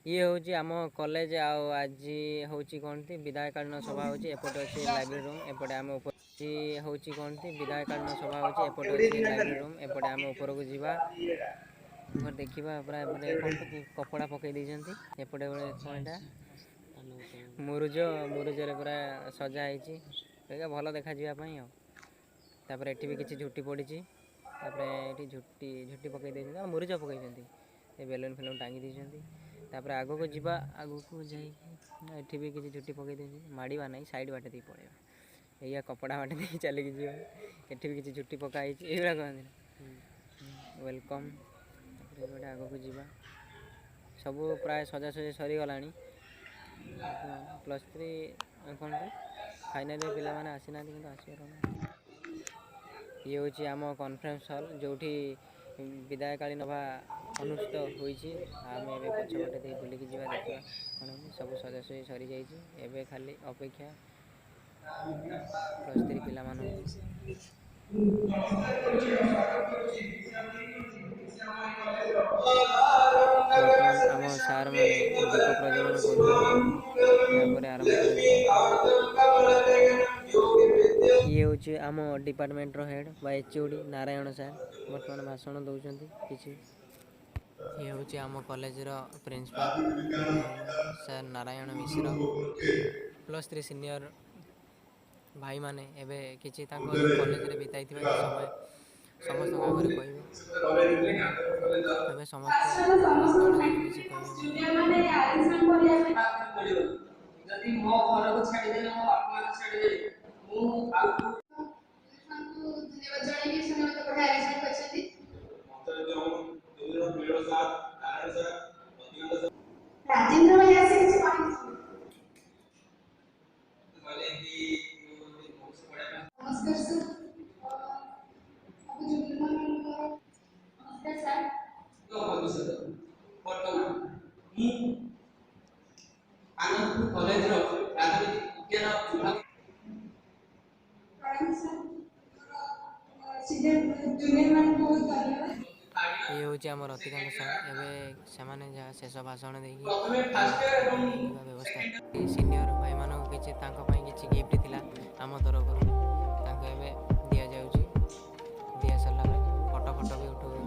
ये हूँ आम कॉलेज आज हूँ कौन थी विधायकालीन सभा हूँ एपटे अच्छे लाइब्रेरी रूम एपटे आम हूँ कौन थी विधायकालीन सभा हूँ एपटे अच्छे लाइब्रेरी रूम एपटे आम ऊपर को जावा देखा पूरा कौन कपड़ा पकई देती एपटे कौन मुरुज मुरुजरे पूरा सजा है भल देखा तापर एटी भी किसी झुटी पड़ी ये झुटी झुटी पकई दे मुरुज पकई बेलून फेलून टांगी देती तापर आग को जीवा आग को जाइए भी किसी झुटी पकई दे माड़ा ना साइड बाटे दी पड़े या कपड़ा बाटे दी चलिकी जी एटी भी किसी झुटी पकाई ये वेलकम गोटे आग को जीवा सब प्राय सजासजी सरीगला +3 कौन फाइनाल पिला माने आसी ना कि आसबार ये हूँ आम कॉन्फ्रेंस हॉल जो विधायकालीन सभा अनुष्ठित होती आम ए पछपटे दे बुलिकी जा देखा कौन सब सजासजी सरी जाइए खाली अपेक्षा +3 पिला आम सार मैंने दीप प्रज्वलन कर आरंभ ये हूँ आम डिपार्टमेंट हेड बा एचओडी नारायण सार बर्तमान भाषण दौरान किसी ये हूँ आम college principal sir Narayan Mishra +3 senior भाई माने एबे किसी कॉलेज रे बिताई समय समस्त आगे कहे ये हूँ आम रतिकांत सार एवं से शेष भाषण व्यवस्था सीनियर भाई मान किसी किसी गिफ्ट थिला आम तरफ दि जाऊँगी दि सारा फटो फटो भी उठा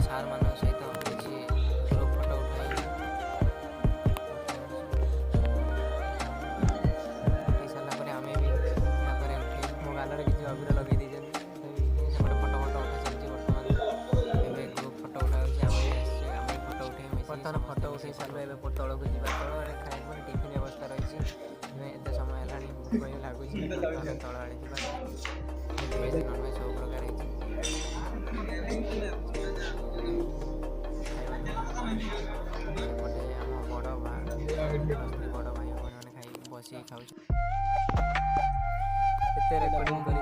सार मान सहित किसी ग्रुप फटो उठाई सारापर आम भी उठे मो गाल किसी अबीर लगे सेपटे फटो फटो उठा चलती बर्तमान ग्रुप फटो उठा आम फटो उठे बर्तमान फटो उठे सारे तौक जा तल खाए टिफिन व्यवस्था रही एत समय है भूख लगुच तल आड़े भेज ननभेज सब प्रकार बड़ भाई मैंने खाई बस खाऊ रेकर्डिंग कर